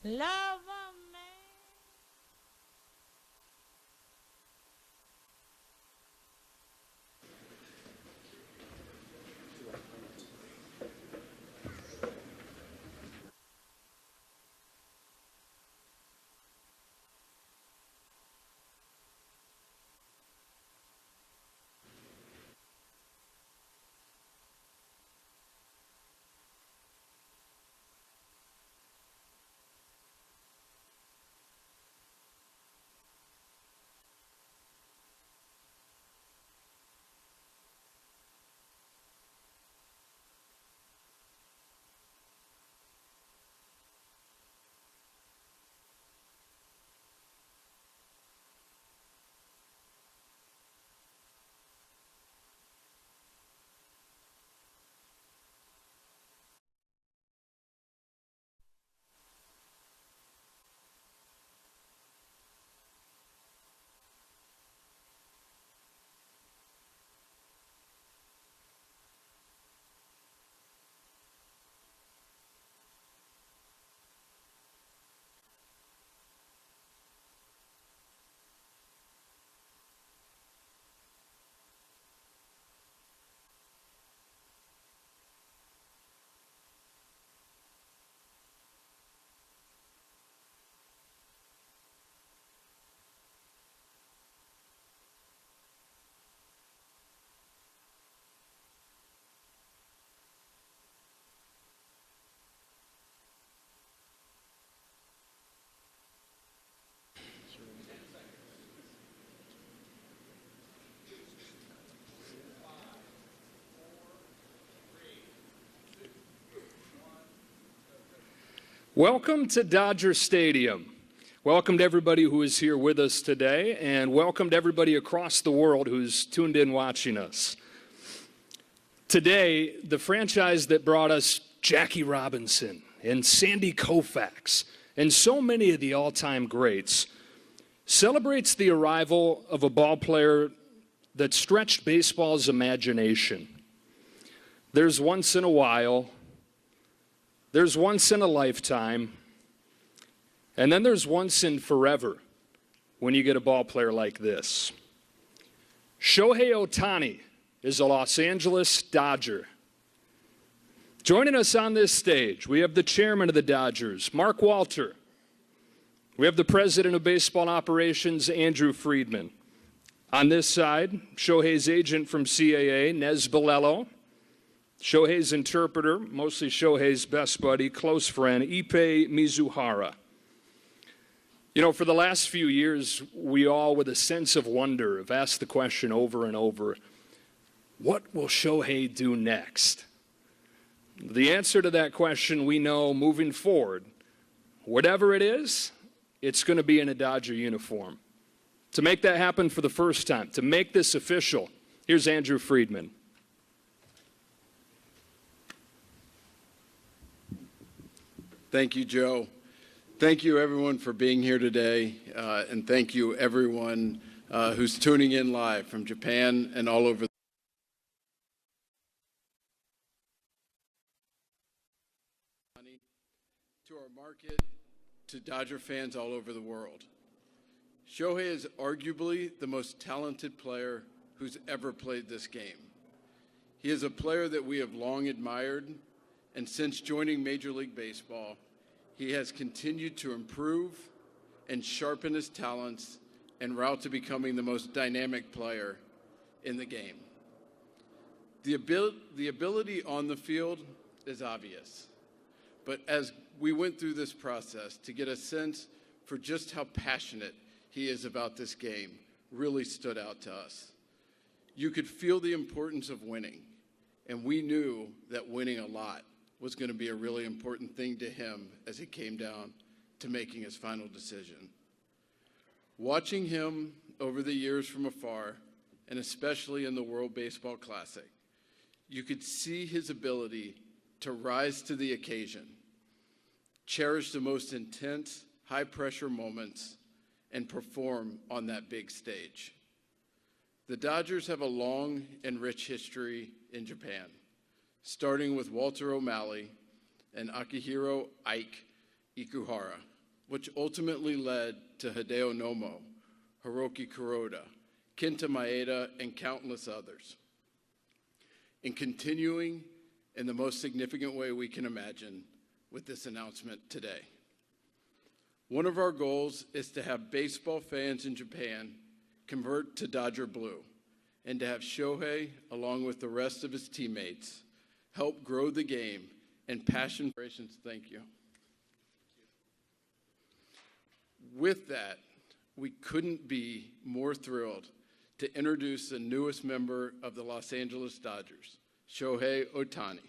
Love 'em, man. Welcome to Dodger Stadium. Welcome to everybody who is here with us today, and welcome to everybody across the world who's tuned in watching us. Today, the franchise that brought us Jackie Robinson and Sandy Koufax and so many of the all-time greats celebrates the arrival of a ball player that stretched baseball's imagination. There's once in a while, there's once in a lifetime, and then there's once in forever when you get a ball player like this. Shohei Ohtani is a Los Angeles Dodger. Joining us on this stage, we have the chairman of the Dodgers, Mark Walter. We have the president of baseball operations, Andrew Friedman. On this side, Shohei's agent from CAA, Nez Balello. Shohei's interpreter, mostly Shohei's best buddy, close friend, Ippei Mizuhara. You know, for the last few years, we all, with a sense of wonder, have asked the question over and over, what will Shohei do next? The answer to that question we know moving forward. Whatever it is, it's going to be in a Dodger uniform. To make that happen for the first time, to make this official, here's Andrew Friedman. Thank you, Joe. Thank you, everyone, for being here today, and thank you, everyone who's tuning in live from Japan and all over to our market, to Dodger fans all over the world. Shohei is arguably the most talented player who's ever played this game. He is a player that we have long admired, and since joining Major League Baseball, he has continued to improve and sharpen his talents en route to becoming the most dynamic player in the game. The ability on the field is obvious, but as we went through this process to get a sense for just how passionate he is about this game really stood out to us. You could feel the importance of winning, and we knew that winning a lot was going to be a really important thing to him as it came down to making his final decision. Watching him over the years from afar, and especially in the World Baseball Classic, you could see his ability to rise to the occasion, cherish the most intense, high-pressure moments, and perform on that big stage. The Dodgers have a long and rich history in Japan, starting with Walter O'Malley and Akihiro Ike Ikuhara. which ultimately led to Hideo Nomo, Hiroki Kuroda, Kenta Maeda, and countless others. And continuing in the most significant way we can imagine with this announcement today. One of our goals is to have baseball fans in Japan convert to Dodger Blue, and to have Shohei, along with the rest of his teammates, help grow the game and passion. Thank you. With that, we couldn't be more thrilled to introduce the newest member of the Los Angeles Dodgers, Shohei Ohtani.「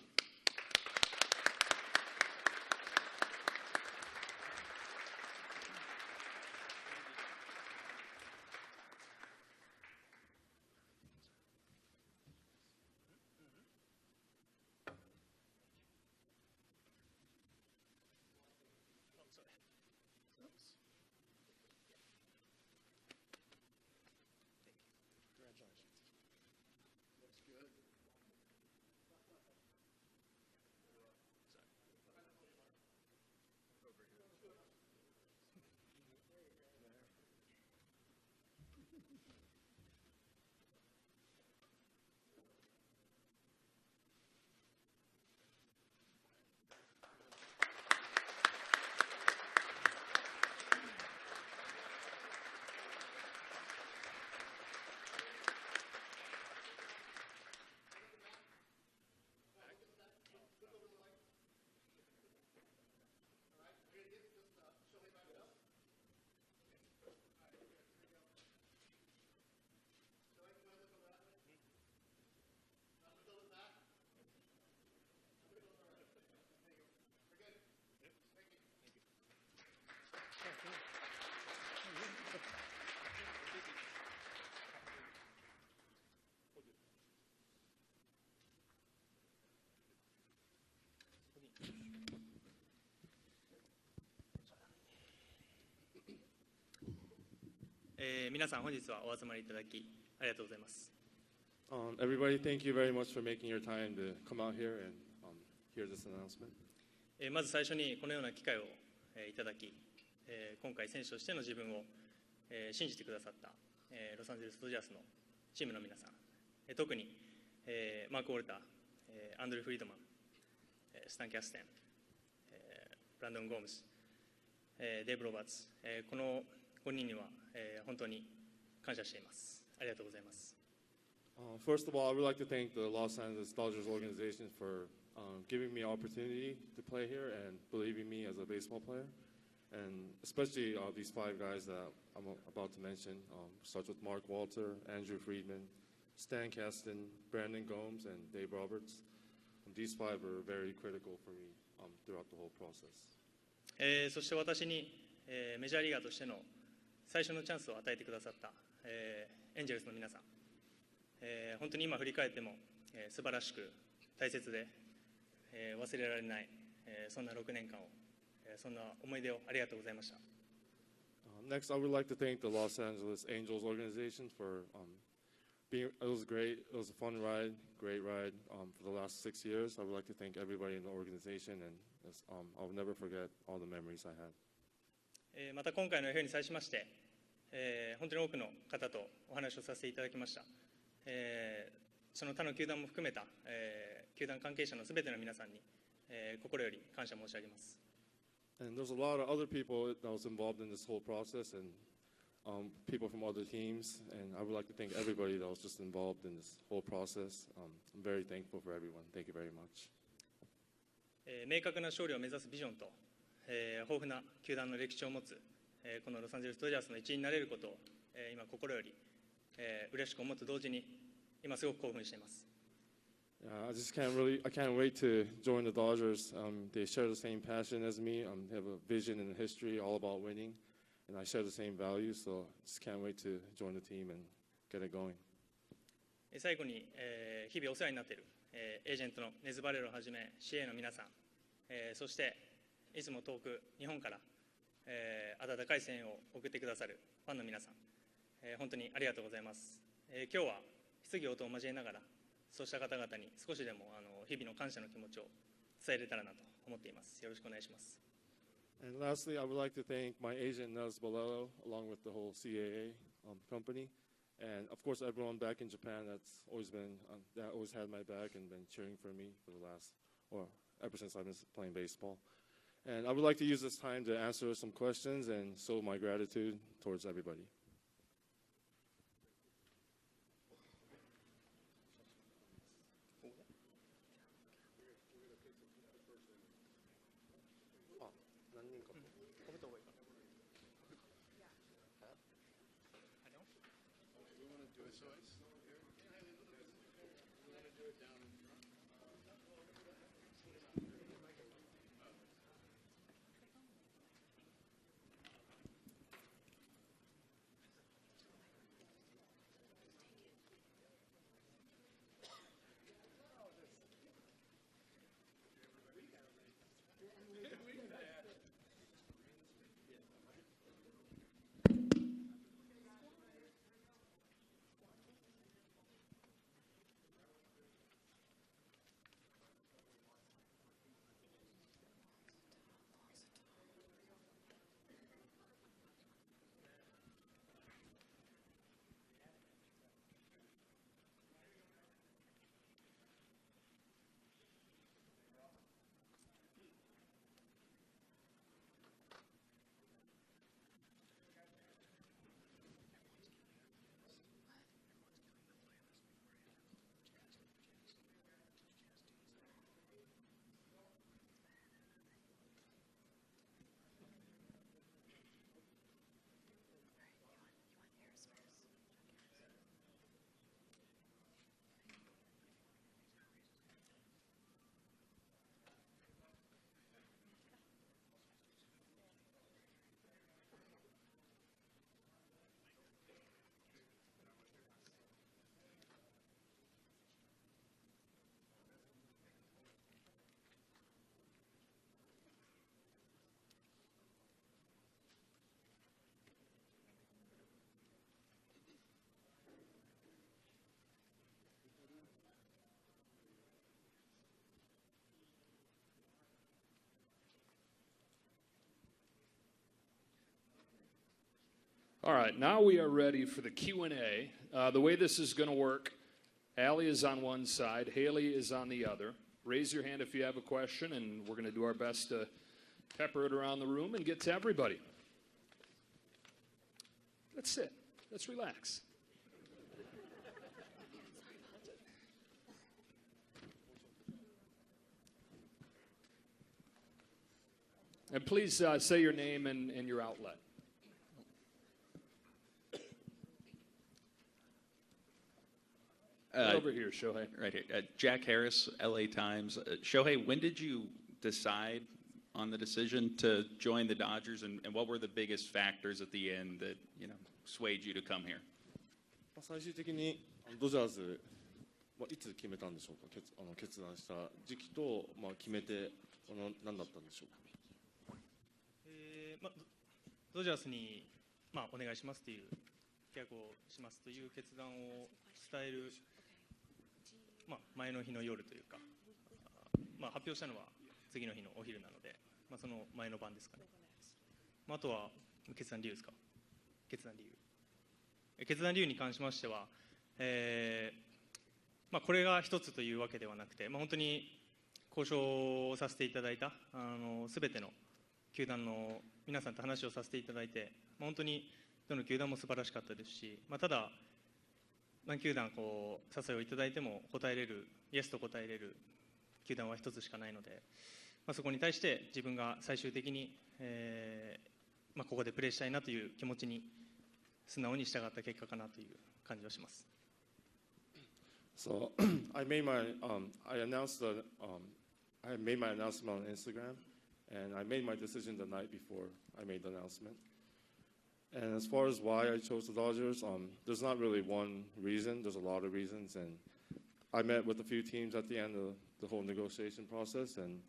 皆さん本日はお集まりいただきありがとうございます。Everybody, thank you very much for making your time to come out here and hear this announcement. まず最初にこのような機会をいただき、今回選手としての自分を信じてくださったロサンゼルスドジャースのチームの皆さん、特にマーク・ウォルター、アンドリュー・フリードマン、スタン・キャステン、ブランドン・ゴームス、デーブ・ロバーツ、この5人には本当に感謝しています。ありがとうございます。First of all, I would like to thank the Los Angeles Dodgers organization for giving me opportunity to play here and believing me as a baseball player. And especially these five guys that I'm about to mention, starts with Mark Walter, Andrew Friedman, Stan Kasten, Brandon Gomes, and Dave Roberts. These five are very critical for me throughout the whole process. そして私にメジャーリーガーとしての最初のチャンスを与えてくださったエンジェルスの皆さん、本当に今振り返っても素晴らしく大切で忘れられないそんな6年間をそんな思い出をありがとうございました。Next, I would like to thank the Los Angeles Angels organization for being. It was great. It was a fun ride, great ride for the last 6 years. I would like to thank everybody in the organization, and I'll never forget all the memories I had. また今回のように際しまして、本当に多くの方とお話をさせていただきました。その他の球団も含めた、球団関係者のすべての皆さんに、心より感謝申し上げます。And there's a lot of other people that was involved in this whole process, and people from other teams, and I would like to thank everybody that was just involved in this whole process. I'm very thankful for everyone. Thank you very much. 明確な勝利を目指すビジョンと、豊富な球団の歴史を持つ、このロサンゼルスドジャースの一員になれることを、今心より、嬉しく思うと同時に今すごく興奮しています。I can't wait to join the Dodgers. They share the same passion as me. They have a vision and a history all about winning, and I share the same values. So I just can't wait to join the team and get it going. 最後に、日々お世話になっている、エージェントのネズバレロをはじめ CA の皆さん、そしていつも遠く日本から、温かい声援を送ってくださるファンの皆さん、本当にありがとうございます。今日は質疑応答を交えながらそうした方々に少しでも日々の感謝の気持ちを伝えれたらなと思っています。よろしくお願いします。And lastly, I would like to thank my agent, Nels Bolello, along with the whole CAA company. And of course, everyone back in Japan that's always been, that always had my back and been cheering for me for the last, or ever since I've been playing baseball. And I would like to use this time to answer some questions and show my gratitude towards everybody. All right, now we are ready for the Q&A. The way this is going to work, Allie is on one side, Haley is on the other. Raise your hand if you have a question, and we're going to do our best to pepper it around the room and get to everybody. Let's sit. Let's relax. And please say your name and your outlet. Over here, Shohei. Right here. Jack Harris, LA Times. Shohei, when did you decide on the decision to join the Dodgers, and what were the biggest factors at the end that, swayed you to come here? 最終的にドジャースはいつ決めたんでしょうか。決断した時期と決めて何だったんでしょうか。ドジャースにお願いしますという契約をしますという決断を伝える前の日の夜というか、発表したのは次の日のお昼なので、その前の晩ですかね。あとは決断理由ですか。決断理由に関しましては、これが一つというわけではなくて、本当に交渉をさせていただいたすべての球団の皆さんと話をさせていただいて、本当にどの球団も素晴らしかったですし、ただ何球団誘いをいただいても答えれる、イエスと答えれる球団は一つしかないので、そこに対して自分が最終的に、ここでプレーしたいなという気持ちに素直に従った結果かなという感じはします。So I made my I announced I made my announcement on Instagram, and I made my decision the night before I made the announcement. And as far as why I chose the Dodgers, there's not really one reason. There's a lot of reasons, and I met with a few teams at the end of the whole negotiation process, and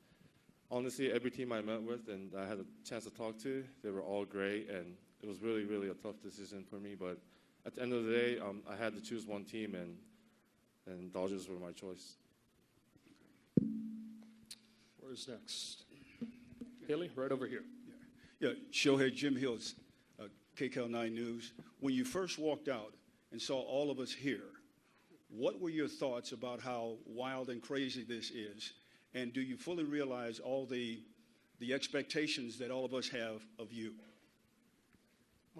honestly, every team I met with and I had a chance to talk to, they were all great, and it was really, really a tough decision for me. But at the end of the day, I had to choose one team, and Dodgers were my choice. Where's next? Haley, right over here. Yeah, Shohei, Jim Hills, KCAL9 News. When you first walked out and saw all of us here, what were your thoughts about how wild and crazy this is? And do you fully realize all the expectations that all of us have of you?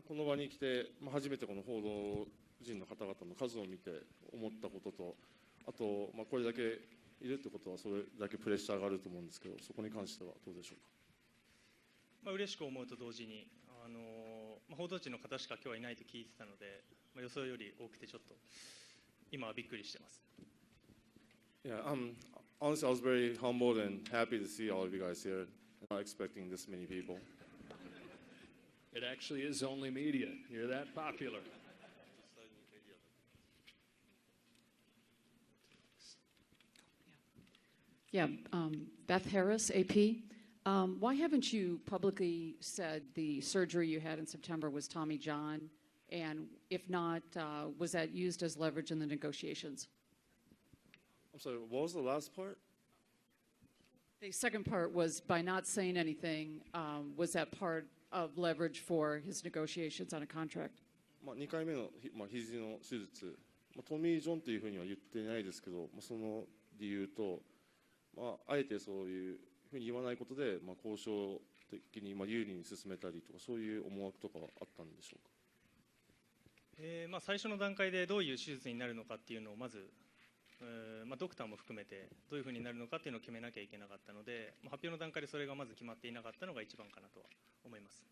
この場に来て、初めてこの報道陣の方々の数を見て思ったことと、あと、これだけいるってことはそれだけプレッシャーがあると思うんですけど、そこに関してはどうでしょうか。嬉しく思うと同時に、報道陣の方しか今日はいないと聞いてたので、予想より多くてちょっと今はびっくりしてます。Yeah, honestly, I was very humbled and happy to see all of you guys here. Not expecting this many people. It actually is only media. You're that popular. Yeah, Beth Harris, AP. Why haven't you publicly said the surgery you had in September was Tommy John? And if not, was that used as leverage in the negotiations? I'm sorry, what was the last part? The second part was by not saying anything, was that part of leverage for his negotiations on a contract? 2回目の肘の手術、トミー・ジョンというふうには言ってないですけど、その理由と、あえてそういうふうに言わないことで、交渉的に有利に進めたりとか、そういう思惑とかはあったんでしょうか。最初の段階でどういう手術になるのかっていうのをまず、ドクターも含めてどういうふうになるのかっていうのを決めなきゃいけなかったので、発表の段階でそれがまず決まっていなかったのが一番かなとは思います。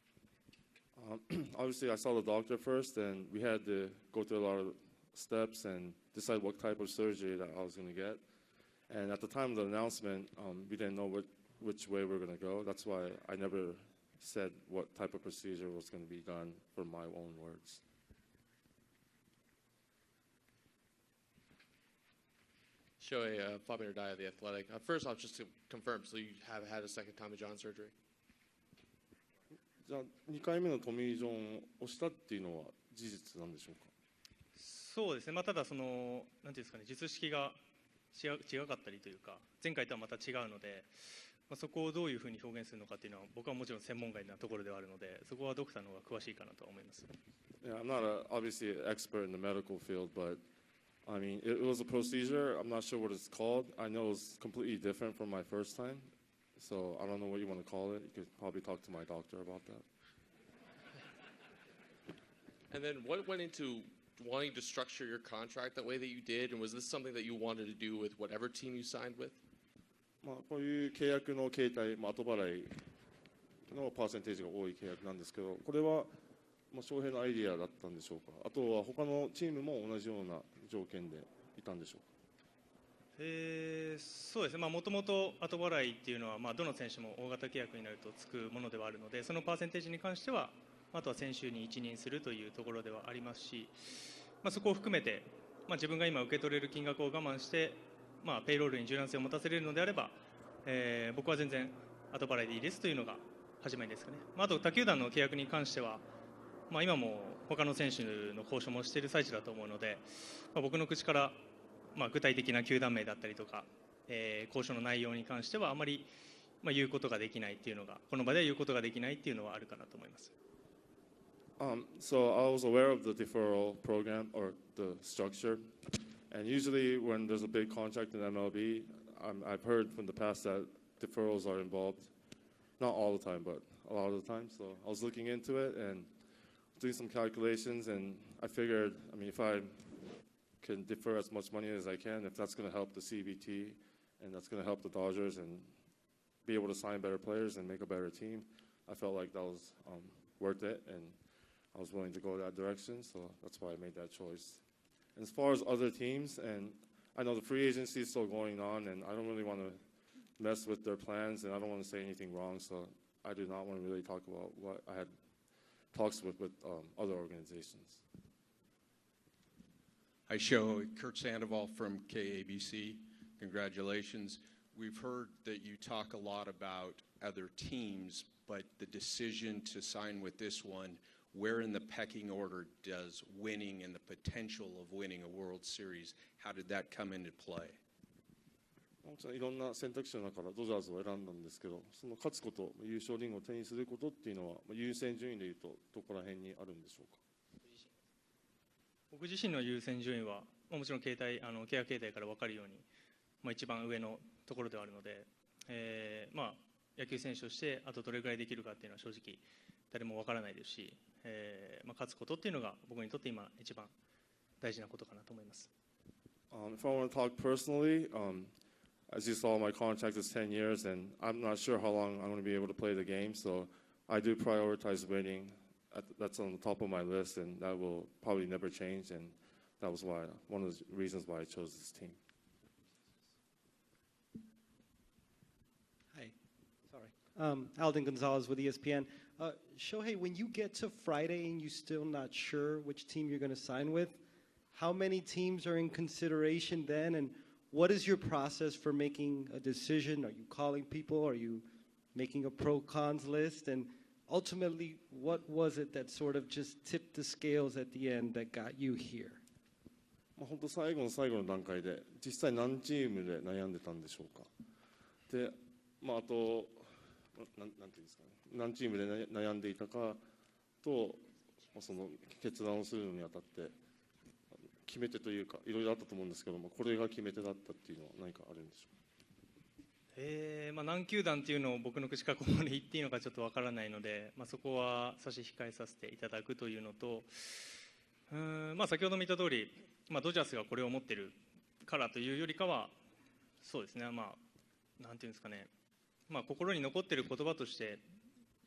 Obviously, I saw the doctor first, and we had to go through a lot of steps and decide what type of surgery that I was going to get. And at the time of the announcement, we didn't know which way we were going to go. That's why I never said what type of procedure was going to be done for my own words. Shohei, Fabio Dai of The Athletic. First off, just to confirm, so you have had a second Tommy John surgery? じゃあ2回目のトミー・ジョンをしたっていうのは事実なんでしょうか。そうですね、ただなんていうんですかね、術式が違かったりというか、前回とはまた違うので、そこをどういうふうに表現するのかっていうのは、僕はもちろん専門外なところではあるので、そこはドクターの方が詳しいかなと思います。Yeah, I'm not obviously an expert in the medical field, but I mean, it was a procedure. I'm not sure what it's called. I know it's completely different from my first time. So I don't know what you want to call it. You could probably talk to my doctor about that. And then what went into wanting to structure your contract that way that you did? And was this something that you wanted to do with whatever team you signed with? こういう契約の形態、後払いのパーセンテージが多い契約なんですけど、これは翔平のアイディアだったんでしょうか。あとは他のチームも同じような条件でいたんでしょうか。そうですね、もともと後払いっていうのは、どの選手も大型契約になるとつくものではあるので、そのパーセンテージに関しては、あとは選手に一任するというところではありますし、そこを含めて、自分が今受け取れる金額を我慢して、ペイロールに柔軟性を持たせれるのであれば、僕は全然後払いでいいですというのが始まりですかね。あと他球団の契約に関しては、今も他の選手の交渉もしている最中だと思うので、僕の口から具体的な球団名だったりとか、交渉の内容に関してはあまり言うことができないっていうのが、この場では言うことができないっていうのはあるかなと思います。So I was aware of the deferral program or the structure, and usually when there's a big contract in MLB, I've heard from the past that deferrals are involved. Not all the time, but a lot of the time. So I was looking into it and doing some calculations, and I figured, if I can defer as much money as I can, if that's going to help the CBT and that's going to help the Dodgers and be able to sign better players and make a better team, I felt like that was worth it, and I was willing to go that direction, so that's why I made that choice. And as far as other teams, and I know the free agency is still going on, and I don't really want to mess with their plans, and I don't want to say anything wrong, so I do not want to really talk about what I had talks with other organizations. Hi, Show. Kurt Sandoval from KABC. Congratulations. We've heard that you talk a lot about other teams, but the decision to sign with this one, where in the pecking order does winning and the potential of winning a World Series, how did that come into play? いろんな選択肢の中からドジャースを選んだんですけど、その勝つこと、優勝リングを手にすることっていうのは、優先順位でいうと、どこら辺にあるんでしょうか。僕自身の優先順位は、もちろん契約形態から分かるように、一番上のところではあるので、野球選手としてあとどれぐらいできるかっていうのは正直誰も分からないですし、勝つことっていうのが僕にとって今一番大事なことかなと思います。If I want to talk personally, as you saw, my contract is 10 years, and I'm not sure how long I'm going to be able to play the game, so I do prioritize winning. That's on the top of my list, and that will probably never change, and that was one of the reasons why I chose this team. Hi, sorry. Alden Gonzalez with ESPN. Shohei, when you get to Friday and you're still not sure which team you're going to sign with, how many teams are in consideration then, and what is your process for making a decision? Are you calling people? Are you making a pro-cons list? And ultimately, what was it that sort of just tipped the scales at the end that got you here? 本当最後の最後の段階で実際何チームで悩んでたんでしょうか。で、あとなんていうんですかね、何チームで悩んでいたかと、その決断をするのにあたって決め手というかいろいろあったと思うんですけども、これが決め手だったっていうのは何かあるんでしょうか。何球団っていうのを僕の口からここまで言っていいのかちょっとわからないので、そこは差し控えさせていただくというのと、先ほども言った通り、ドジャースがこれを持ってるからというよりかは、そうですね、なんていうんですかね、心に残っている言葉として、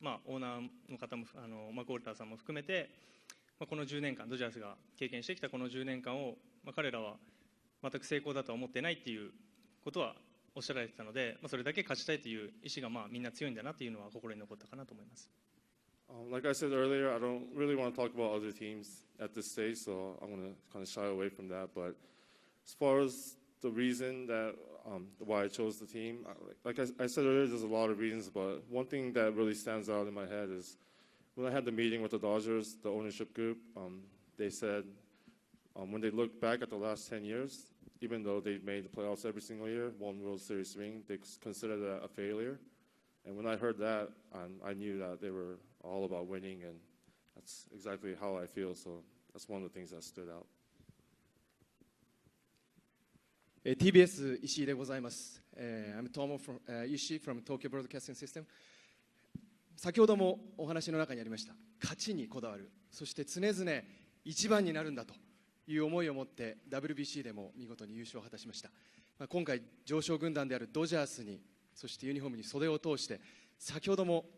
オーナーの方もマコールターさんも含めて、この10年間、ドジャースが経験してきたこの10年間を、彼らは全く成功だとは思ってないっていうことはおっしゃられてたので、それだけ勝ちたいという意思がみんな強いんだなというのは心に残ったかなと思います。Like I said earlier, I don't really want to talk about other teams at this stage, so I'm going to kind of shy away from that. But as far as the reason that why I chose the team, like I said earlier, there's a lot of reasons, but one thing that really stands out in my head is when I had the meeting with the Dodgers, the ownership group, they said when they look back at the last 10 years, even though they've made the playoffs every single year, one World Series ring, they consider that a failure. And when I heard that, I knew that they were all about winning, and that's exactly how I feel. So that's one of the things that stood out. TBS 石井でございます。I'm Tomo from Ishii from Tokyo Broadcasting System. 先ほどもお話の中にありました勝ちにこだわる、そして常々一番になるんだという思いを持って WBC でも見事に優勝を果たしました。今回常勝軍団であるドジャースに、そしてユニフォームに袖を通して、先ほども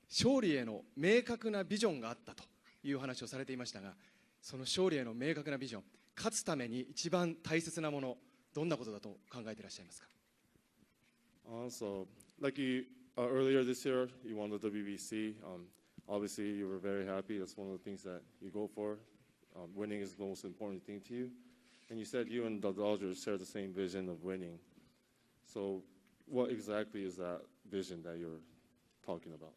勝利への明確なビジョンがあったという話をされていましたが、その勝利への明確なビジョン、勝つために一番大切なもの、どんなことだと考えていらっしゃいますか。So, like earlier this year, you won the WBC. Obviously, you were very happy. That's one of the things that you go for. Winning is the most important thing to you. And you said you and the Dodgers share the same vision of winning. So, what exactly is that vision that you're talking about?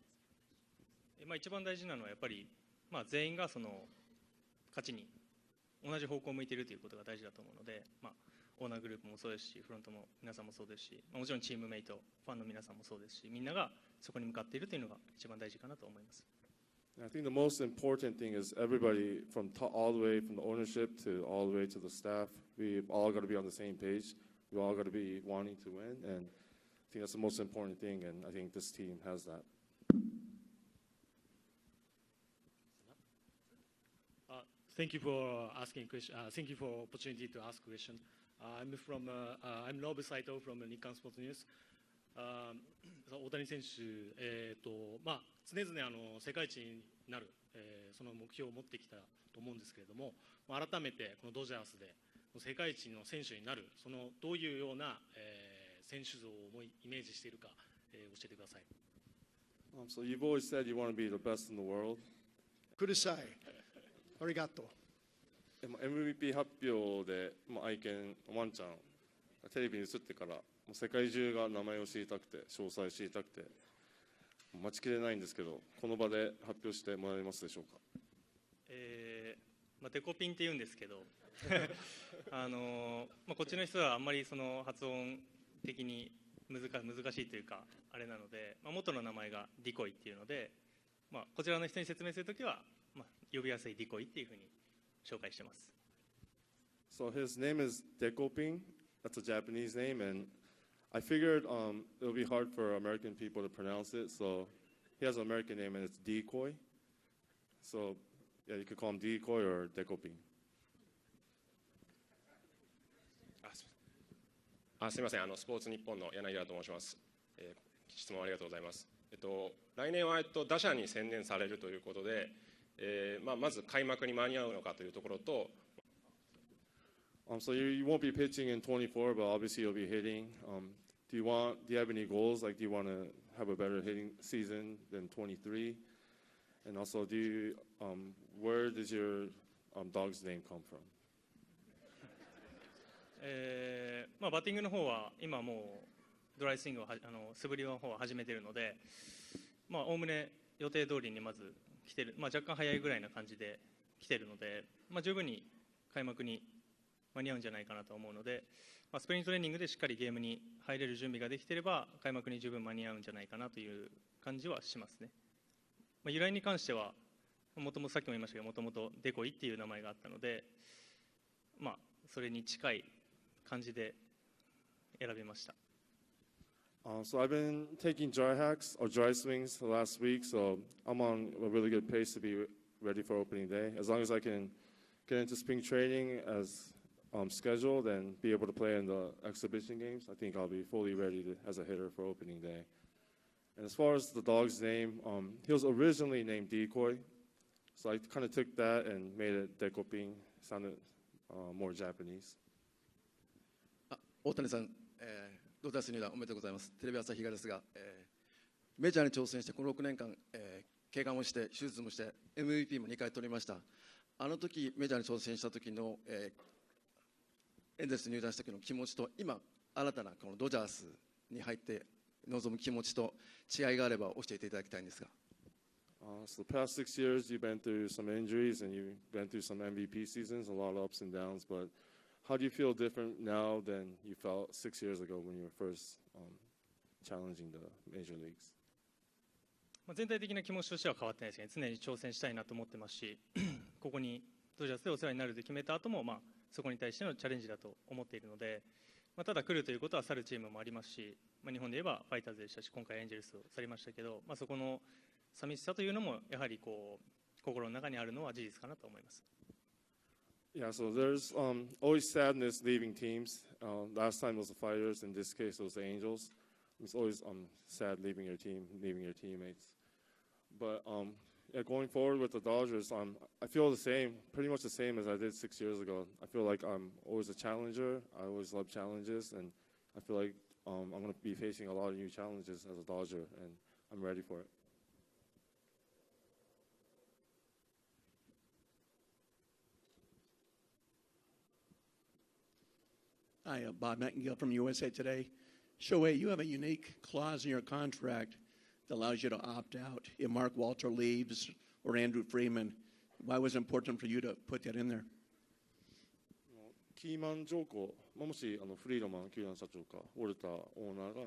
一番大事なのはやっぱり、全員がその勝ちに同じ方向を向いているということが大事だと思うので、オーナーグループもそうですし、フロントも皆さんもそうですし、もちろんチームメイト、ファンの皆さんもそうですし、みんながそこに向かっているというのが一番大事かなと思います。I think the most important thing is everybody from all the way from the ownership to all the way to the staff, we've all got to be on the same page. We all got to be wanting to win, and I think that's the most important thing, and I think this team has that. Thank you for asking question. Thank you for opportunity to ask question. I'm Rob Saito from Nikkan Sports News. 大谷選手、常々世界一になる、その目標を持ってきたと思うんですけれども、改めてこのドジャースで世界一の選手になる、そのどういうような、選手像をイメージしているか、教えてください。So you've always said you want to be the best in the world. ください。ありがとう。MVP 発表で、愛犬ワンちゃんがテレビに映ってから世界中が名前を知りたくて詳細知りたくて待ちきれないんですけど、この場で発表してもらえますでしょうか。デコピンって言うんですけどこっちの人はあんまりその発音的に難しいというかあれなので、元の名前がディコイっていうので、こちらの人に説明するときは、呼びやすいディコイっていうふうに紹介してます。So his name is Dekoping. That's a Japanese name, and I figured it'll be hard for American people to pronounce it, so he has an American name, and it's Decoy. So yeah, you could call him Decoy or Dekoping. すみません、スポーツ日本の柳原と申します。質問ありがとうございます。来年は打者に専念されるということで、まず開幕に間に合うのかというところと。So you won't be pitching in 24, but obviously you'll be hitting. Do you have any goals? Like, do you want to have a better hitting season than 23? And also, where does your dog's name come from? バッティングの方は今もうドライスイングを素振りの方は始めているので、おおむね予定通りにまず来てる、若干早いぐらいな感じで来ているので、十分に開幕に間に合うんじゃないかなと思うので、スプリングトレーニングでしっかりゲームに入れる準備ができていれば開幕に十分間に合うんじゃないかなという感じはしますね。由来に関してはもともとさっきも言いましたけど、もともとデコイっていう名前があったので、それに近い感じで選びました。So I've been taking dry hacks or dry swings the last week, so I'm on a really good pace to be ready for opening day. As long as I can get into spring training as scheduled and be able to play in the exhibition games, I think I'll be fully ready as a hitter for opening day. And as far as the dog's name, he was originally named Decoy, so I kind of took that and made it Dekoping. Sounded more Japanese. 大谷さん、ドジャース入団おめでとうございます。テレビ朝日がですが、メジャーに挑戦してこの6年間、経過もして手術もして MVP も2回取りました。あの時メジャーに挑戦した時の、エンゼルス入団した時の気持ちと今新たなこのドジャースに入って臨む気持ちと違いがあれば教えていただきたいんですが。So the past 6 years, you've been through some injuries and you've been through some MVP seasons, a lot of ups and downs. But how do you feel different now than you felt 6 years ago when you were first challenging the major leagues? 全体的な気持ちとしては変わってないですね。常に挑戦したいなと思ってますし、ここにドジャースでお世話になると決めた後も、そこに対してのチャレンジだと思っているので、ただ来るということは去るチームもありますし、日本で言えばファイターズでしたし、今回エンジェルスを去りましたけど、そこの寂しさというのもやはり心の中にあるのは事実かなと思います。Yeah, so there's always sadness leaving teams. Last time it was the Fighters, in this case it was the Angels. It's always sad leaving your team, leaving your teammates. But yeah, going forward with the Dodgers, I feel the same, pretty much the same as I did 6 years ago. I feel like I'm always a challenger. I always love challenges, and I feel like I'm going to be facing a lot of new challenges as a Dodger, and I'm ready for it. Hi, Bob Nightingale from USA Today. Shohei, you have a unique clause in your contract that allows you to opt out if Mark Walter leaves or Andrew Freeman. Why was it important for you to put that in there? キーマン条項、もしフリードマン球団社長かウォルターオーナーが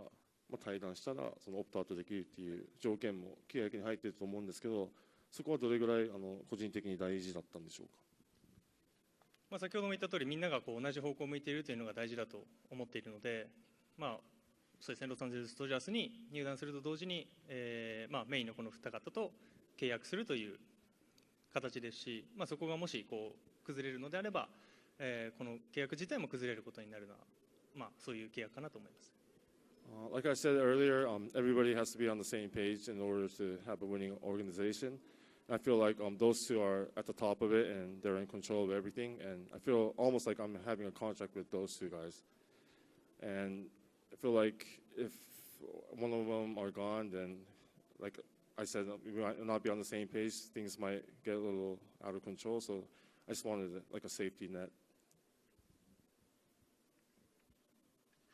退団したらそのオプトアウトできるっていう条件も契約に入っていると思うんですけど、そこはどれぐらい個人的に大事だったんでしょうか。先ほども言った通り、みんなが同じ方向を向いているというのが大事だと思っているので、そうですね、ロサンゼルスドジャースに入団すると同時に、メインのこの二方と契約するという形ですし、そこがもし崩れるのであれば、この契約自体も崩れることになるのは、そういう契約かなと思います。Like I said earlier, everybody has to be on the same page in order to have a winning organization. I feel like those two are at the top of it and they're in control of everything. And I feel almost like I'm having a contract with those two guys. And I feel like if one of them are gone, then, like I said, we might not be on the same page. Things might get a little out of control. So I just wanted like a safety net.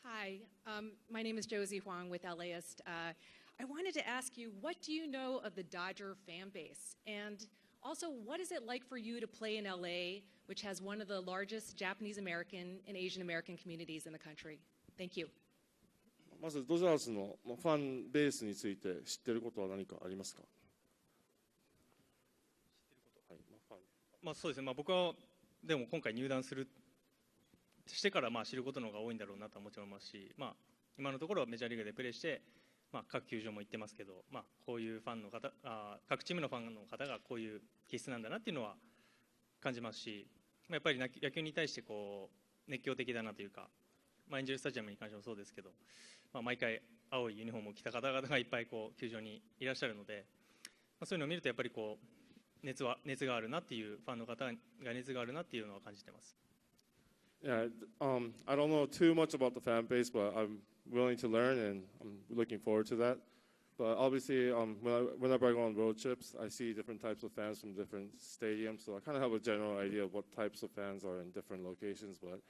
Hi, my name is Josie Huang with LAist. I wanted to ask you, what do you know of the Dodger fan base? And also, what is it like for you to play in LA, which has one of the largest Japanese American and Asian American communities in the country? Thank you. まずドジャースのファンベースについて知っていることは何かありますか？そうですね、僕はでも今回入団してから知ることの方が多いんだろうなとはもちろん思いますし、今のところはメジャーリーグでプレーして、各球場も行ってますけど、こういうファンの方各チームのファンの方がこういう気質なんだなっていうのは感じますし、やっぱり野球に対して熱狂的だなというか、エンジェルスタジアムに関してもそうですけど、毎回青いユニフォームを着た方々がいっぱい球場にいらっしゃるので、そういうのを見るとやっぱり熱があるなっていうファンの方が熱があるなっていうのは感じてます。Yeah, I don't know too much about the fan base, but I'm willing to learn, and I'm looking forward to that. But obviously, whenever I go on road trips, I see different types of fans from different stadiums, so I kind of have a general idea of what types of fans are in different locations. But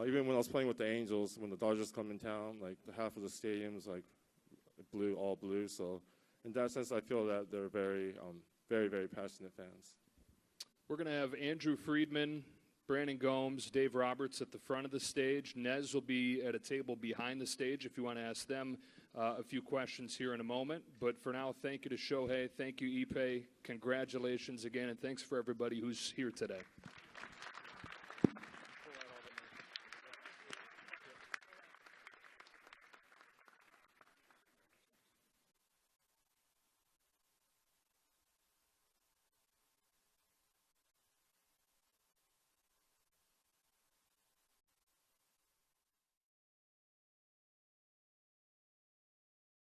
even when I was playing with the Angels, when the Dodgers come in town, like half of the stadium's like blue, all blue. So in that sense, I feel that they're very, very passionate fans. We're going to have Andrew Friedman, Brandon Gomes, Dave Roberts at the front of the stage. Nez will be at a table behind the stage if you want to ask them a few questions here in a moment. But for now, thank you to Shohei. Thank you, Ippei. Congratulations again, and thanks for everybody who's here today.